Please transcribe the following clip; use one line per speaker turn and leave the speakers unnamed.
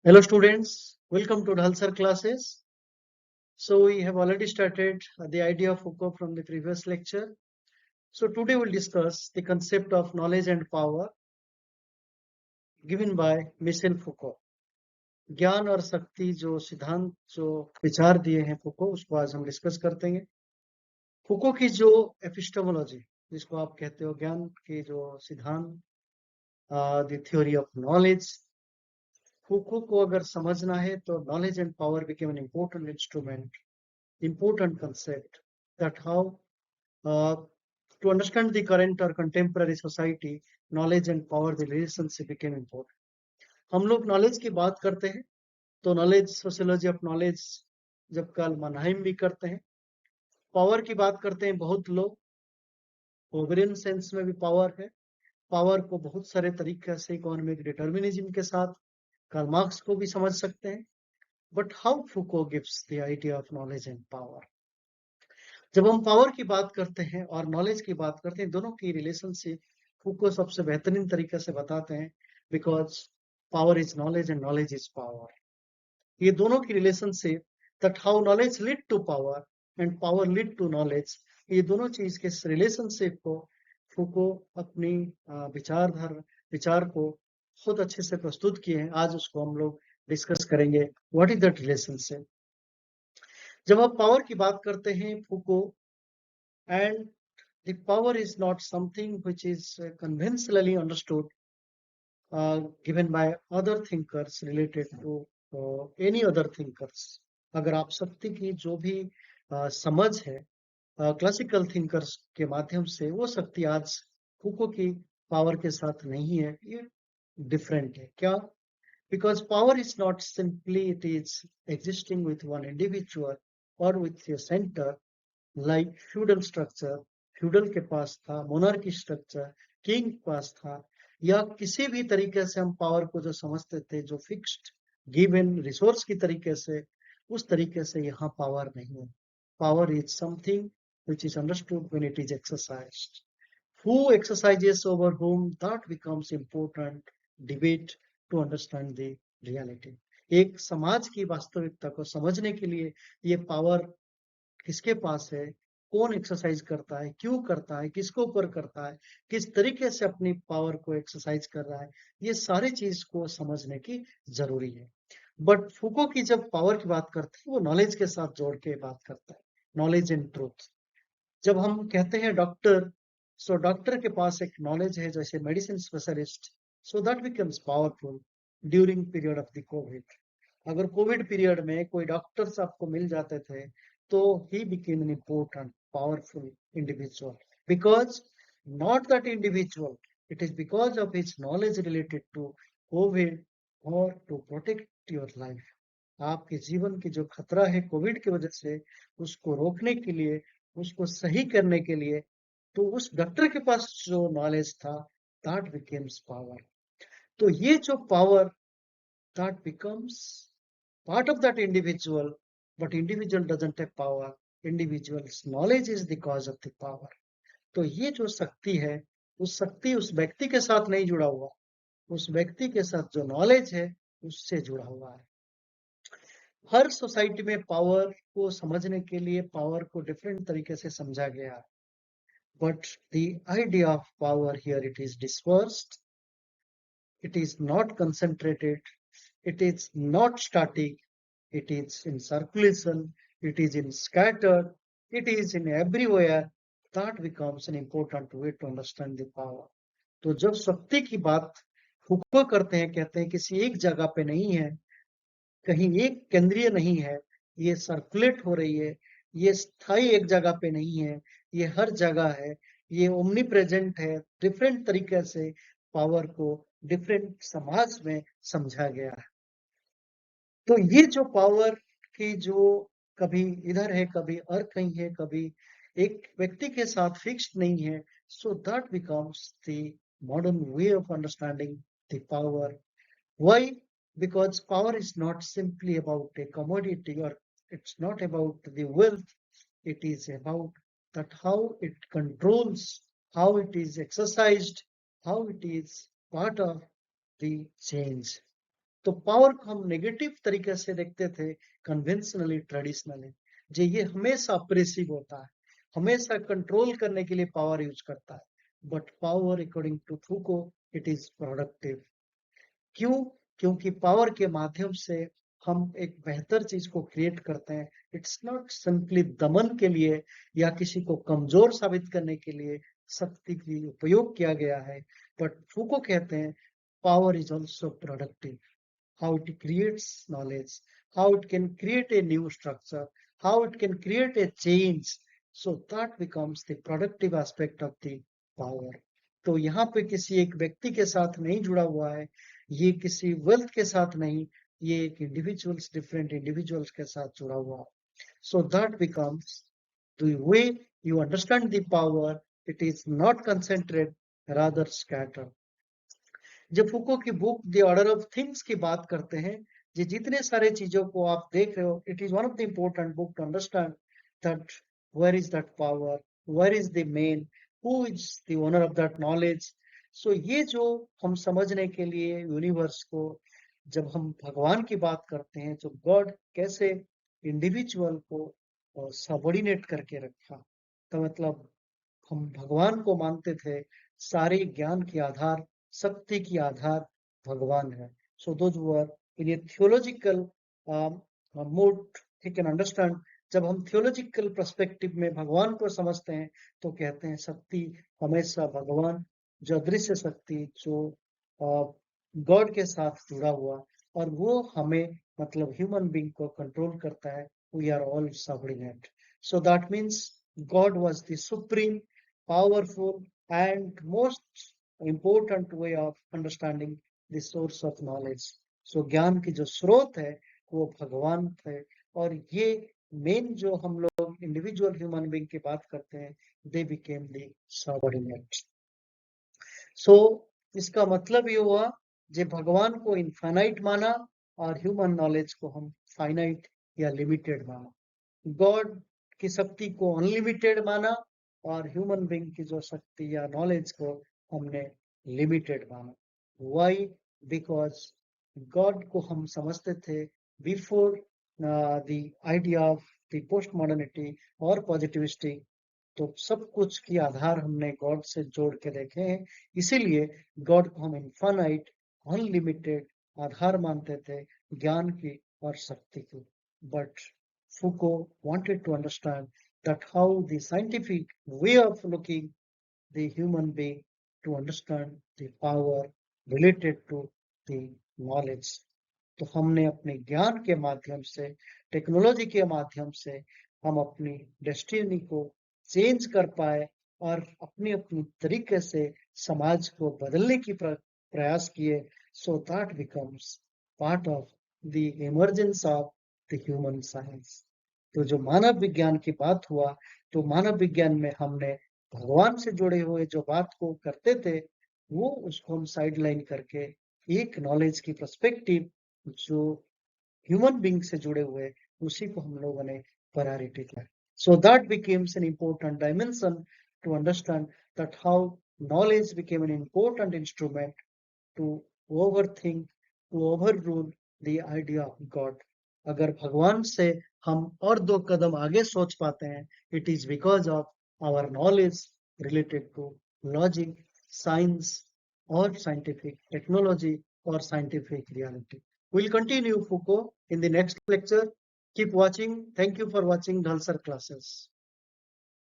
Hello students, welcome to Dhalsar classes. So we have already started the idea of Foucault from the previous lecture. So today we'll discuss the concept of knowledge and power given by Michel Foucault. ज्ञान और शक्ति जो सिद्धांत जो विचार दिए हैं फुको उसको आज हम डिस्कस करते हैं। फुको की जो एपिस्टेमोलॉजी जिसको आप कहते हो ज्ञान के जो सिद्धांत द थ्योरी ऑफ नॉलेज फुको को अगर समझना है तो knowledge and power became an important instrument important concept that how to understand the current or contemporary society, knowledge and power, the relationship became important. हम लोग नॉलेज की बात करते हैं तो नॉलेज सोशियोलॉजी ऑफ नॉलेज जब कल मनहाइम भी करते हैं। पावर की बात करते हैं बहुत लोग, ओवरियन सेंस में भी पावर है। पावर को बहुत सारे तरीके से इकोनॉमिक डिटर्मिनिज्म के साथ कार्ल मार्क्स को भी समझ सकते हैं। But how फुको gives the idea of knowledge and power. जब हम पावर की बात करते हैं और नॉलेज की बात करते हैं, दोनों की रिलेशनशिप फूको सबसे बेहतरीन तरीके से बताते हैं। Because power is knowledge and knowledge is power. ये दोनों की relationship that how knowledge lead to power and power lead to knowledge, ये दोनों चीज के रिलेशनशिप को फूको अपनी विचार को बहुत अच्छे से प्रस्तुत किए हैं। आज उसको हम लोग डिस्कस करेंगे। What is that relationship. जब आप पावर की बात करते हैं फूको, and the power is not something which is conventionally understood, given by other thinkers related to any other thinkers. अगर आप शक्ति की जो भी समझ है क्लासिकल थिंकर्स के माध्यम से, वो शक्ति आज फूको की पावर के साथ नहीं है, ये डिफरेंट है। क्या? Because power is not simply it is existing with one individual or with a center like feudal structure, feudal के पास था, मोनार्की स्ट्रक्चर किंग के पास था, या किसी भी तरीके से हम पावर को जो समझते थे जो फिक्स्ड गिवन रिसोर्स की तरीके से, उस तरीके से यहाँ पावर नहीं है। Power is something which is understood when it is exercised. Who exercises over whom, that becomes important debate to understand the reality. एक समाज की वास्तविकता को समझने के लिए ये पावर किसके पास है, कौन एक्सरसाइज करता है, क्यों करता है, किसके ऊपर करता है, किस तरीके से अपनी पावर को एक्सरसाइज कर रहा है, ये सारी चीज को समझने की जरूरी है। बट फूको की जब पावर की बात करते हैं वो नॉलेज के साथ जोड़ के बात करता है, नॉलेज एंड ट्रूथ। जब हम कहते हैं डॉक्टर, सो डॉक्टर के पास एक नॉलेज है जैसे medicine specialist, so that becomes powerful during period of the Covid. अगर कोविड पीरियड में कोई डॉक्टर्स आपको मिल जाते थे तो he became an important powerful individual, because not that individual, it is because of his knowledge related to covid or to protect your life. आपके जीवन की जो खतरा है कोविड की वजह से, उसको रोकने के लिए, उसको सही करने के लिए, तो उस डॉक्टर के पास जो नॉलेज था, that becomes power. तो ये जो power, that becomes part of that individual, but individual doesn't have power. Individual's knowledge is the cause of the power. तो ये जो शक्ति है, उस शक्ति उस व्यक्ति के साथ नहीं जुड़ा हुआ, उस व्यक्ति के साथ जो नॉलेज है उससे जुड़ा हुआ है। हर सोसाइटी में पावर को समझने के लिए पावर को डिफरेंट तरीके से समझा गया है। But the idea of power here it is dispersed, it is not concentrated, it is not static, it is in circulation, it is in scattered, it is in everywhere. That becomes an important way to understand the power. तो जब शक्ति की बात फूको करते हैं, कहते हैं किसी एक जगह पे नहीं है, कहीं एक केंद्रीय नहीं है, ये सर्कुलेट हो रही है, ये स्थायी एक जगह पे नहीं है, ये हर जगह है, ये ओमनी प्रेजेंट है। डिफरेंट तरीके से पावर को डिफरेंट समाज में समझा गया है। तो ये जो पावर की जो कभी इधर है, कभी और कहीं है, कभी एक व्यक्ति के साथ फिक्स्ड नहीं है, so that becomes the modern way of understanding the power. Why? Because power is not simply about a commodity, or it's not about the wealth, it is about that how it controls, how it is exercised, how it is part of the change. तो power को हम negative तरीके से देखते थे, conventionally, traditionally, जे ये हमेशा oppressive होता है, हमेशा कंट्रोल करने के लिए पावर यूज करता है। But power according to Foucault it is productive. क्यों? क्योंकि पावर के माध्यम से हम एक बेहतर चीज को क्रिएट करते हैं। इट्स नॉट सिंपली दमन के लिए या किसी को कमजोर साबित करने के लिए शक्ति की उपयोग किया गया है, बट फूको कहते हैं power is also productive. How it creates knowledge, how it can create a new structure, how it can create a change. So that becomes the productive aspect of the power. तो यहाँ पे किसी एक व्यक्ति के साथ नहीं जुड़ा हुआ है, ये किसी वेल्थ के साथ नहीं, ये एक इंडिविजुअल्स, डिफरेंट इंडिविजुअल्स के साथ जुड़ा हुआ है. So that becomes the way you understand the power. It is not concentrated, rather scattered. जब फूको की book the order of things की बात करते हैं, ये जितने सारे चीजों को आप देख रहे हो, it is one of the important book to understand that where is that power, where is the men, who is the owner of that knowledge. So ये जो हम समझने के लिए यूनिवर्स को, जब हम भगवान की बात करते हैं, तो गॉड कैसे इंडिविजुअल को सबॉर्डिनेट करके रखा, तो मतलब हम भगवान को मानते थे, सारे ज्ञान के आधार, शक्ति की आधार भगवान है. So those were in A theological mode, you can understand. जब हम थियोलॉजिकल पर्सपेक्टिव में भगवान को समझते हैं, तो कहते हैं शक्ति हमेशा भगवान, जो अदृश्य शक्ति, जो गॉड के साथ जुड़ा हुआ, और वो हमें मतलब ह्यूमन बीइंग को कंट्रोल करता है. We are all subordinate. So that means God was the supreme, powerful, and most important way of understanding the source of knowledge. So ज्ञान की जो स्रोत है वो भगवान थे, और ये मेन जो हम लोग इंडिविजुअल ह्यूमन बीइंग की बात करते हैं, they became the subordinate. So इसका मतलब ये हुआ, जे भगवान को इनफाइनाइट माना और ह्यूमन नॉलेज को हम फाइनाइट या लिमिटेड माना. गॉड की शक्ति को अनलिमिटेड माना, और ह्यूमन बीइंग की जो शक्ति या नॉलेज को हमने लिमिटेड माना. व्हाई? बिकॉज गॉड को हम समझते थे before the idea of the post modernity और पॉजिटिविस्टिक. तो सब कुछ की आधार हमने गॉड से जोड़ के देखे हैं, इसीलिए गॉड को हम इनफाइनाइट, अनलिमिटेड आधार मानते थे ज्ञान की और शक्ति की. But Foucault wanted to understand that how the scientific way of looking the human being to understand the power related to the knowledge. तो हमने अपने ज्ञान के माध्यम से, टेक्नोलॉजी के माध्यम से हम अपनी डेस्टिनी को चेंज कर पाए, और अपनी अपनी तरीके से समाज को बदलने की प्रयास किए. सो that becomes part of the emergence of the human science. तो जो मानव विज्ञान की बात हुआ, तो मानव विज्ञान में हमने भगवान से जुड़े हुए जो बात को करते थे, वो उसको हम साइड लाइन करके एक नॉलेज की पर्सपेक्टिव जो ह्यूमन बीइंग से जुड़े हुए, उसी को हम लोगों ने प्रायोरिटी दिया. So that becomes an important dimension to understand that how knowledge became an important instrument to overthink, to overrule the idea of God. अगर भगवान से हम और 2 कदम आगे सोच पाते हैं, it is because of our knowledge related to logic, science और साइंटिफिक टेक्नोलॉजी और scientific reality. We'll continue Foucault in the next lecture. Keep watching. Thank you for watching Dhalsar classes.